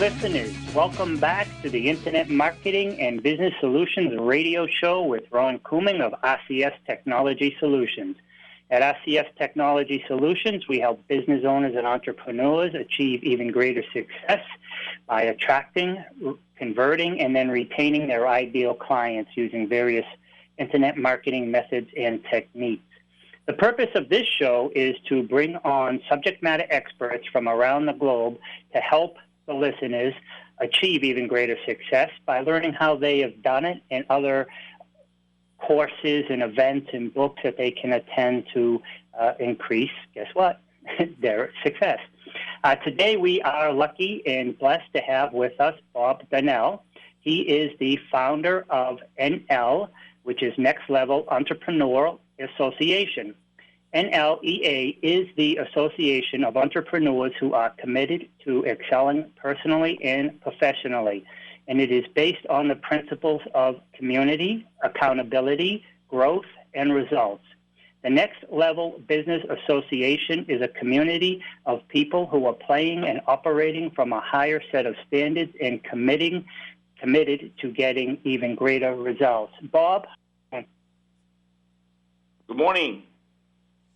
listeners. Welcome back to the Internet Marketing and Business Solutions radio show with Ronald Couming of RCS Technology Solutions. At RCS Technology Solutions, we help business owners and entrepreneurs achieve even greater success by attracting, converting, and then retaining their ideal clients using various Internet marketing methods and techniques. The purpose of this show is to bring on subject matter experts from around the globe to help the listeners achieve even greater success by learning how they have done it and other courses and events and books that they can attend to increase, guess what, their success. Today we are lucky and blessed to have with us Bob Donnell. He is the founder of NL, which is Next Level Entrepreneurial Association. NLEA is the association of entrepreneurs who are committed to excelling personally and professionally, and it is based on the principles of community, accountability, growth, and results. The Next Level Business Association is a community of people who are playing and operating from a higher set of standards and committed to getting even greater results. Bob? Good morning.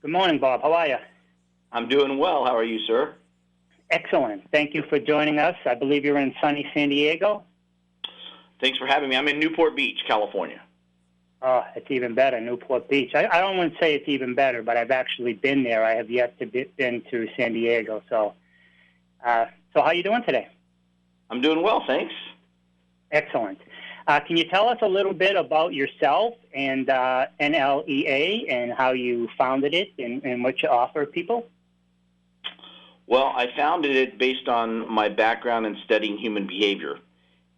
Good morning, Bob. How are you? I'm doing well. How are you, sir? Excellent. Thank you for joining us. I believe you're in sunny San Diego. Thanks for having me. I'm in Newport Beach, California. Oh, it's even better, Newport Beach. I don't want to say it's even better, but I've actually been there. I have yet to been to San Diego. So how you doing today? I'm doing well, thanks. Excellent. Can you tell us a little bit about yourself and NLEA and how you founded it and what you offer people? Well, I founded it based on my background in studying human behavior.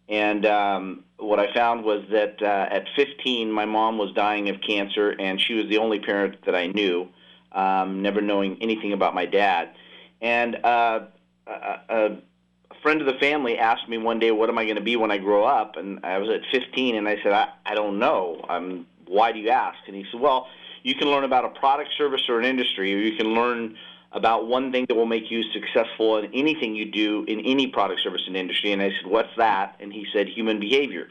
And what I found was that at 15, my mom was dying of cancer, and she was the only parent that I knew, never knowing anything about my dad. And a friend of the family asked me one day, what am I going to be when I grow up? And I was at 15, and I said, I don't know. Why do you ask? And he said, well, you can learn about a product, service, or an industry, or you can learn about one thing that will make you successful in anything you do in any product, service, and industry. And I said, what's that? And he said, human behavior.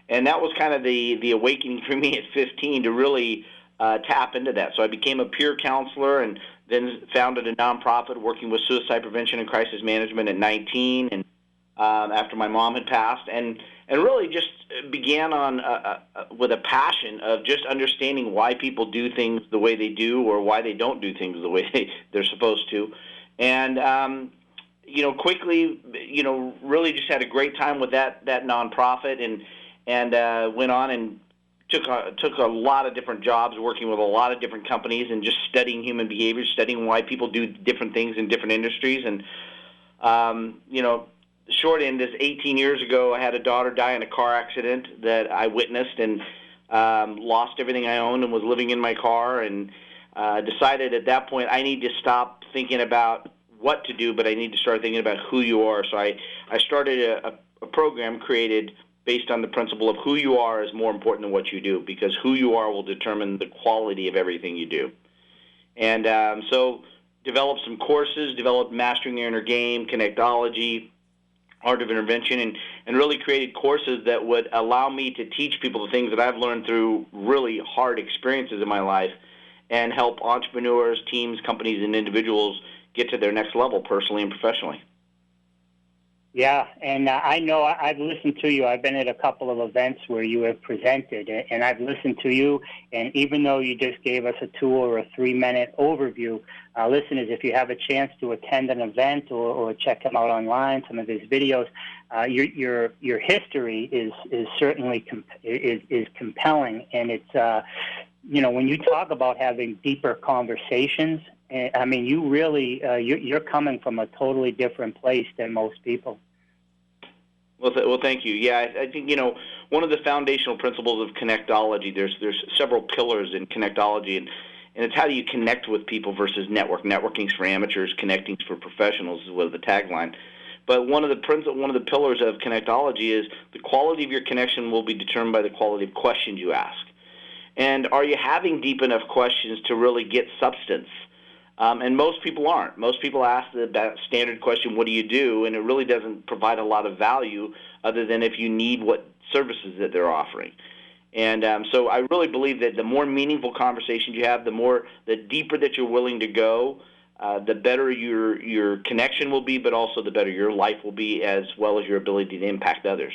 And that was kind of the awakening for me at 15 to really tap into that. So I became a peer counselor and then founded a nonprofit working with suicide prevention and crisis management at 19, and after my mom had passed, and really just began on with a passion of just understanding why people do things the way they do, or why they don't do things the way they're supposed to, and quickly, really just had a great time with that nonprofit, and went on and took a lot of different jobs working with a lot of different companies and just studying human behavior, studying why people do different things in different industries. And, the short end is 18 years ago, I had a daughter die in a car accident that I witnessed, and lost everything I owned and was living in my car, and decided at that point I need to stop thinking about what to do, but I need to start thinking about who you are. So I started a program created based on the principle of who you are is more important than what you do, because who you are will determine the quality of everything you do. And so developed some courses, developed Mastering the Inner Game, Connectology, Art of Intervention, and really created courses that would allow me to teach people the things that I've learned through really hard experiences in my life and help entrepreneurs, teams, companies, and individuals get to their next level personally and professionally. Yeah, and I know I've listened to you. I've been at a couple of events where you have presented, and I've listened to you, and even though you just gave us a 2 or a 3-minute overview, listeners, if you have a chance to attend an event or check him out online, some of his videos, your history is certainly is compelling, and it's when you talk about having deeper conversations, I mean, you really you're coming from a totally different place than most people. Well, thank you. Yeah, I think one of the foundational principles of Connectology. There's several pillars in Connectology, and it's how do you connect with people versus network. Networking's for amateurs, connecting's for professionals is the tagline. But one of the pillars of Connectology is the quality of your connection will be determined by the quality of questions you ask. And are you having deep enough questions to really get substance And most people aren't. Most people ask the standard question, what do you do? And it really doesn't provide a lot of value other than if you need what services that they're offering. And so I really believe that the more meaningful conversations you have, the deeper that you're willing to go, the better your connection will be, but also the better your life will be, as well as your ability to impact others.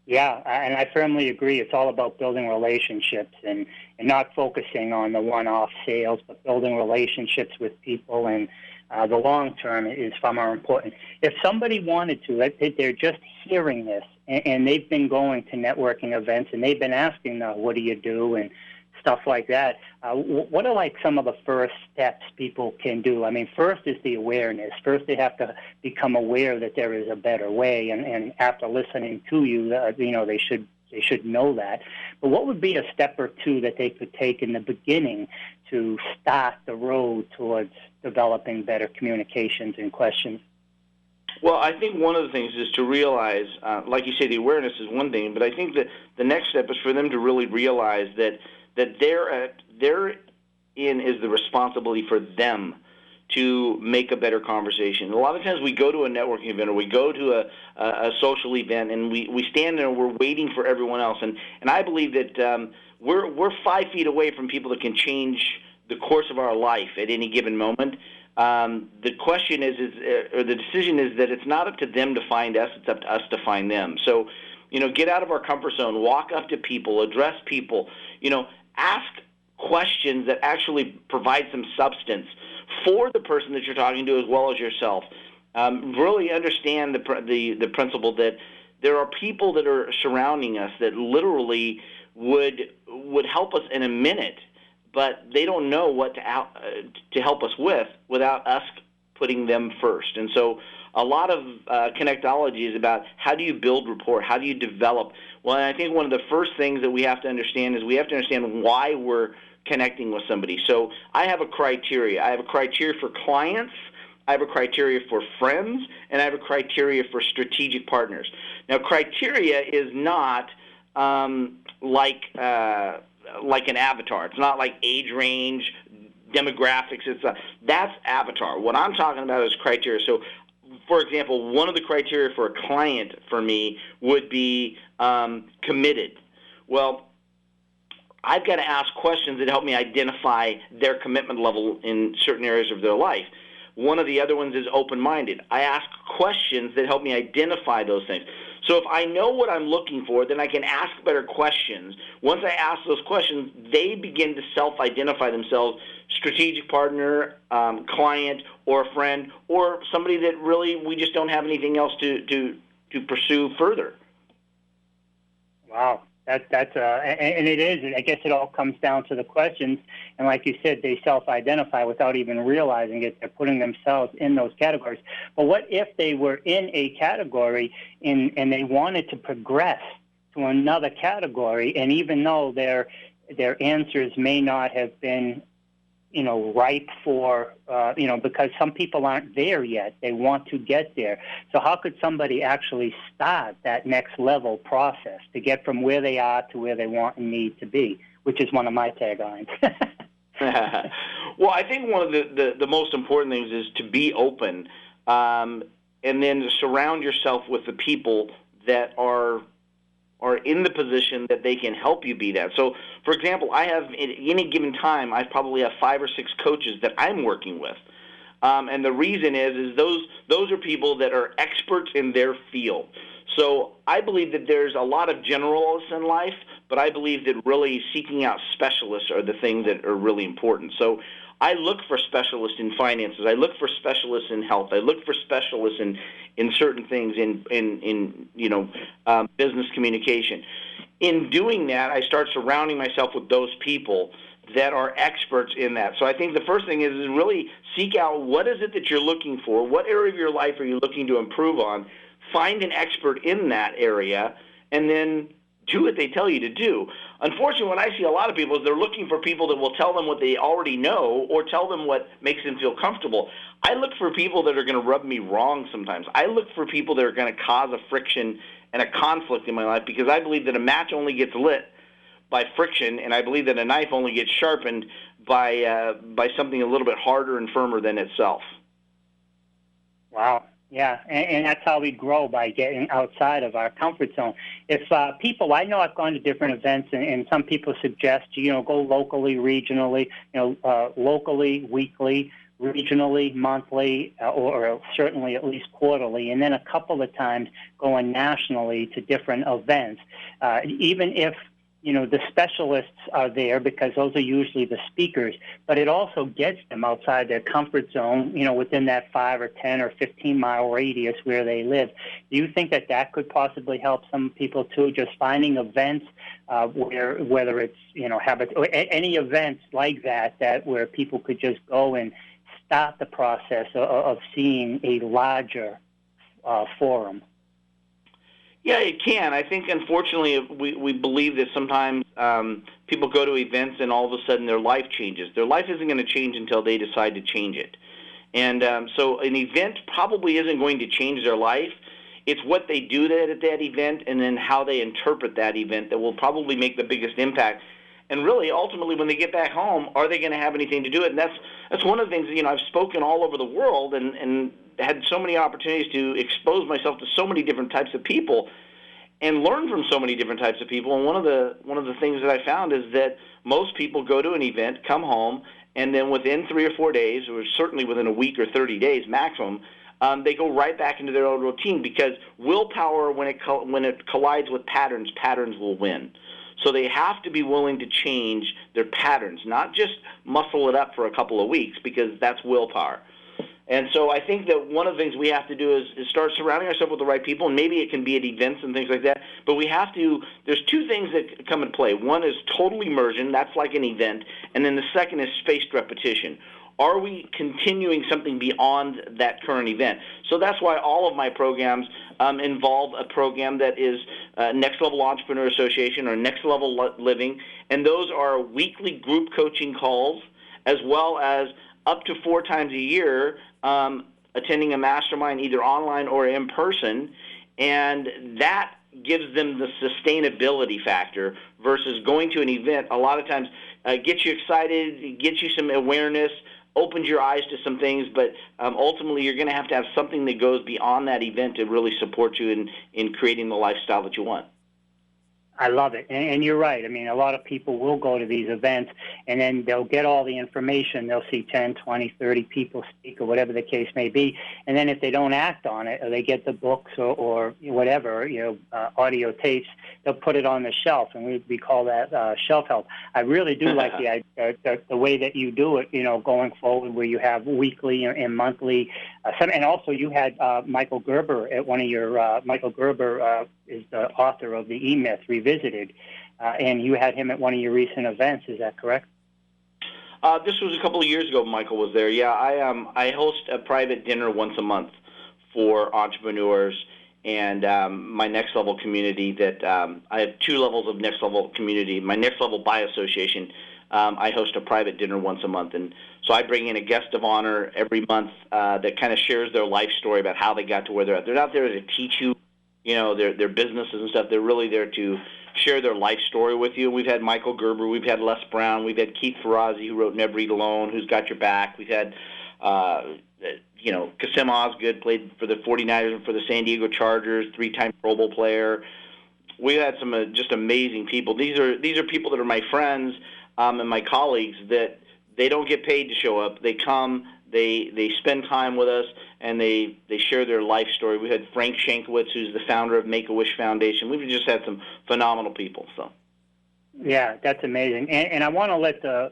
Yeah, and I firmly agree. It's all about building relationships and not focusing on the one-off sales, but building relationships with people, and the long term is far more important. If somebody wanted to, they're just hearing this, and they've been going to networking events, and they've been asking, what do you do, and stuff like that. What are like some of the first steps people can do? I mean, first is the awareness. First, they have to become aware that there is a better way, and after listening to you, they should know that. But what would be a step or two that they could take in the beginning to start the road towards developing better communications and questions? Well, I think one of the things is to realize, like you say, the awareness is one thing, but I think that the next step is for them to really realize that therein is the responsibility for them to make a better conversation. A lot of times we go to a networking event or we go to a social event and we stand there and we're waiting for everyone else. And I believe that we're 5 feet away from people that can change the course of our life at any given moment. The question or the decision is that it's not up to them to find us, it's up to us to find them. So, get out of our comfort zone, walk up to people, address people, ask questions that actually provide some substance for the person that you're talking to as well as yourself. Really understand the principle that there are people that are surrounding us that literally would help us in a minute, but they don't know what to help us with without us putting them first. And so a lot of Connectology is about how do you build rapport, how do you develop. Well, I think one of the first things that we have to understand is we have to understand why we're connecting with somebody. So I have a criteria. I have a criteria for clients, I have a criteria for friends, and I have a criteria for strategic partners. Now, criteria is not like an avatar. It's not like age range, demographics. That's avatar. What I'm talking about is criteria. So, for example, one of the criteria for a client for me would be committed. Well, I've got to ask questions that help me identify their commitment level in certain areas of their life. One of the other ones is open-minded. I ask questions that help me identify those things. So if I know what I'm looking for, then I can ask better questions. Once I ask those questions, they begin to self-identify themselves, strategic partner, client, or a friend, or somebody that really we just don't have anything else to pursue further. Wow. That's and it is. I guess it all comes down to the questions. And like you said, they self-identify without even realizing it. They're putting themselves in those categories. But what if they were in a category and they wanted to progress to another category, and even though their answers may not have been, ripe for, because some people aren't there yet. They want to get there. So how could somebody actually start that next level process to get from where they are to where they want and need to be, which is one of my taglines. Well, I think one of the most important things is to be open, and then to surround yourself with the people that are in the position that they can help you be that. So, for example, I have, at any given time, I probably have 5 or 6 coaches that I'm working with. And the reason is those are people that are experts in their field. So I believe that there's a lot of generalists in life, but I believe that really seeking out specialists are the things that are really important. So I look for specialists in finances. I look for specialists in health. I look for specialists in certain things in business communication. In doing that, I start surrounding myself with those people that are experts in that. So I think the first thing is really seek out what is it that you're looking for, what area of your life are you looking to improve on, find an expert in that area, and then do what they tell you to do. Unfortunately, what I see a lot of people is they're looking for people that will tell them what they already know or tell them what makes them feel comfortable. I look for people that are going to rub me wrong sometimes. I look for people that are going to cause a friction and a conflict in my life, because I believe that a match only gets lit by friction, and I believe that a knife only gets sharpened by something a little bit harder and firmer than itself. Wow. Yeah, and that's how we grow, by getting outside of our comfort zone. If people, I know I've gone to different events, and some people suggest, go locally, regionally, locally, weekly, regionally, monthly, or certainly at least quarterly, and then a couple of times going nationally to different events. Even if the specialists are there, because those are usually the speakers, but it also gets them outside their comfort zone, within that 5 or 10 or 15-mile radius where they live. Do you think that could possibly help some people too, just finding events whether it's, habit, or any events like that where people could just go and start the process of seeing a larger forum? Yeah, it can. I think, unfortunately, we believe that sometimes people go to events and all of a sudden their life changes. Their life isn't going to change until they decide to change it. And so an event probably isn't going to change their life. It's what they do at that event and then how they interpret that event that will probably make the biggest impact. And really, ultimately, when they get back home, are they going to have anything to do with it? And that's one of the things, I've spoken all over the world and had so many opportunities to expose myself to so many different types of people and learn from so many different types of people. And one of the things that I found is that most people go to an event, come home, and then within 3 or 4 days, or certainly within a week or 30 days maximum, they go right back into their old routine, because willpower, when it collides with patterns, patterns will win. So they have to be willing to change their patterns, not just muscle it up for a couple of weeks, because that's willpower. And so I think that one of the things we have to do is start surrounding ourselves with the right people, and maybe it can be at events and things like that, but we have to, there's two things that come into play. One is total immersion, that's like an event, and then the second is spaced repetition. Are we continuing something beyond that current event? So that's why all of my programs involve a program that is Next Level Entrepreneur Association or Next Level Living, and those are weekly group coaching calls, as well as up to 4 times a year attending a mastermind either online or in person, and that gives them the sustainability factor versus going to an event. A lot of times gets you excited, gets you some awareness, opens your eyes to some things, but ultimately you're going to have something that goes beyond that event to really support you in creating the lifestyle that you want. I love it. And you're right. I mean, a lot of people will go to these events, and then they'll get all the information. They'll see 10, 20, 30 people speak, or whatever the case may be. And then if they don't act on it, or they get the books or whatever, audio tapes, they'll put it on the shelf, and we call that shelf help. I really do like the way that you do it, going forward, where you have weekly and monthly. And also you had Michael Gerber at one of your, Michael Gerber is the author of the E-Myth Revisited, and you had him at one of your recent events. Is that correct? This was a couple of years ago. Michael was there. Yeah, I host a private dinner once a month for entrepreneurs and my Next Level community. That I have 2 levels of Next Level community. My Next Level by association, I host a private dinner once a month, and so I bring in a guest of honor every month that kind of shares their life story about how they got to where they're at. They're not there to teach you, their businesses and stuff. They're really there to share their life story with you. We've had Michael Gerber, we've had Les Brown, we've had Keith Ferrazzi, who wrote Never Eat Alone, who's got your back. We've had, Kasim Osgood, played for the 49ers and for the San Diego Chargers, 3-time Pro Bowl player. We've had some just amazing people. These are people that are my friends and my colleagues that they don't get paid to show up. They come, they spend time with us, and they share their life story. We had Frank Shankowitz, who's the founder of Make-A-Wish Foundation. We've just had some phenomenal people. So, yeah, that's amazing. And I want to let the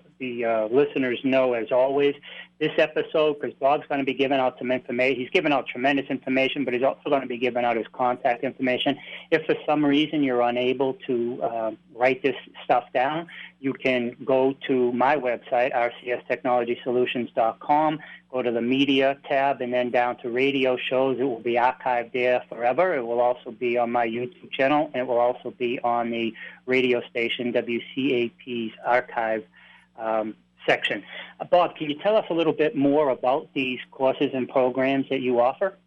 listeners know, as always, this episode, because Bob's going to be giving out some information. He's giving out tremendous information, but he's also going to be giving out his contact information. If for some reason you're unable to write this stuff down, you can go to my website, rcstechnologysolutions.com, go to the media tab, and then down to radio shows. It will be archived there forever. It will also be on my YouTube channel, and it will also be on the radio station WCAP's archive section. Bob, can you tell us a little bit more about these courses and programs that you offer?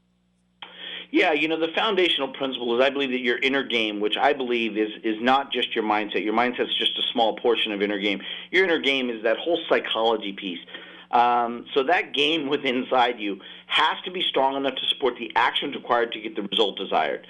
Yeah, the foundational principle is I believe that your inner game, which I believe is not just your mindset. Your mindset's just a small portion of inner game. Your inner game is that whole psychology piece. So that game within inside you has to be strong enough to support the actions required to get the result desired.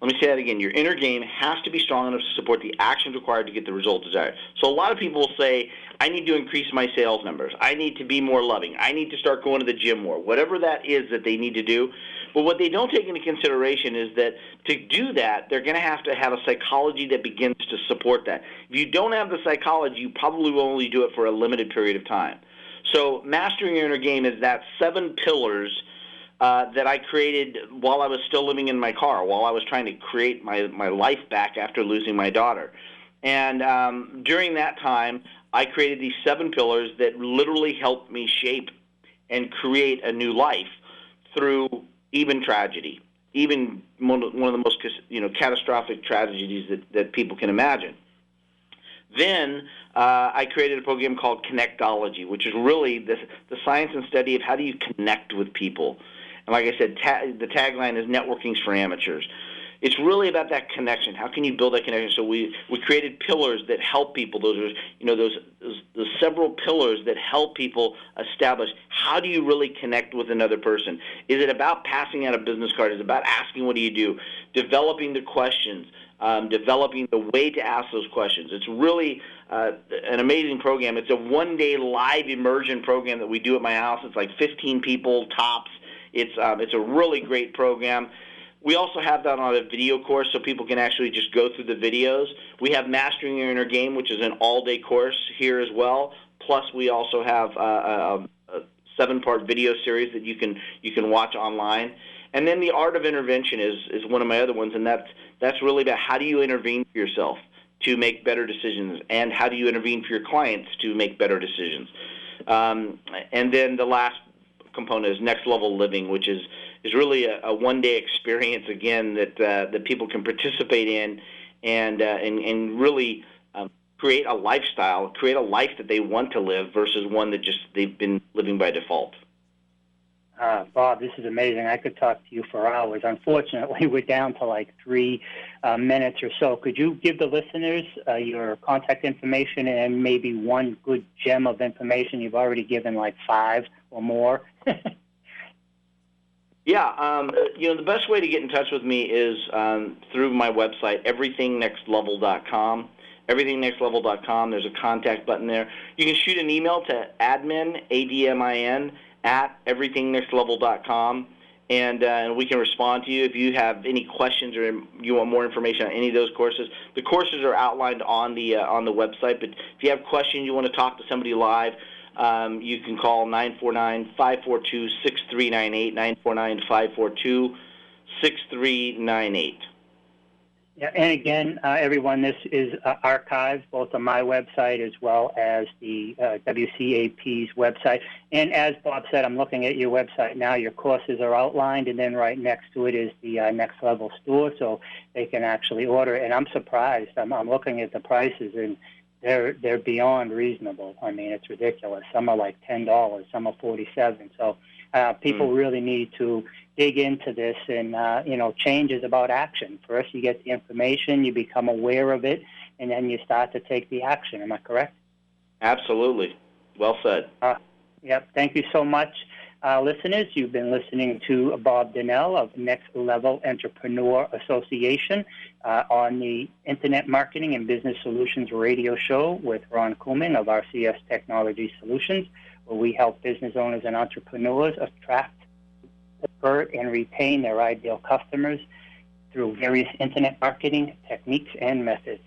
Let me say that again. Your inner game has to be strong enough to support the actions required to get the result desired. So a lot of people will say, I need to increase my sales numbers. I need to be more loving. I need to start going to the gym more. Whatever that is that they need to do. But what they don't take into consideration is that to do that, they're going to have a psychology that begins to support that. If you don't have the psychology, you probably will only do it for a limited period of time. So mastering your inner game is that 7 pillars that I created while I was still living in my car, while I was trying to create my life back after losing my daughter. And during that time, I created these 7 pillars that literally helped me shape and create a new life through even tragedy, even one of the most catastrophic tragedies that people can imagine. Then I created a program called Connectology, which is really the science and study of how do you connect with people. And like I said, the tagline is networking's for amateurs. It's really about that connection. How can you build that connection? So we created pillars that help people. Those several pillars that help people establish how do you really connect with another person. Is it about passing out a business card? Is it about asking what do you do? Developing the questions, developing the way to ask those questions. It's really an amazing program. It's a one-day live immersion program that we do at my house. It's like 15 people tops. It's a really great program. We also have that on a video course so people can actually just go through the videos. We have Mastering Your Inner Game, which is an all-day course here as well. Plus, we also have a 7-part video series that you can watch online. And then the Art of Intervention is one of my other ones, and that's really about how do you intervene for yourself to make better decisions, and how do you intervene for your clients to make better decisions. And then the last component is Next Level Living, which is really a one-day experience again that people can participate in and really create a lifestyle, create a life that they want to live versus one that just they've been living by default. Bob, this is amazing. I could talk to you for hours. Unfortunately, we're down to like 3 minutes or so. Could you give the listeners your contact information and maybe one good gem of information? You've already given like 5 or more. Yeah, the best way to get in touch with me is through my website, everythingnextlevel.com. Everythingnextlevel.com. There's a contact button there. You can shoot an email to admin, ADMIN, at everythingnextlevel.com, and we can respond to you if you have any questions or you want more information on any of those courses. The courses are outlined on the website, but if you have questions, you want to talk to somebody live, you can call 949-542-6398, 949-542-6398. Yeah, and again, everyone, this is archived both on my website as well as the WCAP's website. And as Bob said, I'm looking at your website now. Your courses are outlined, and then right next to it is the Next Level store, so they can actually order. And I'm surprised. I'm looking at the prices, and they're beyond reasonable. I mean, it's ridiculous. Some are like $10, some are $47. So people really need to dig into this, and change is about action. First, you get the information, you become aware of it, and then you start to take the action. Am I correct? Absolutely. Well said. Yep. Thank you so much, listeners. You've been listening to Bob Donnell of Next Level Entrepreneur Association on the Internet Marketing and Business Solutions radio show with Ron Couming of RCS Technology Solutions, where we help business owners and entrepreneurs attract, convert, and retain their ideal customers through various internet marketing techniques and methods.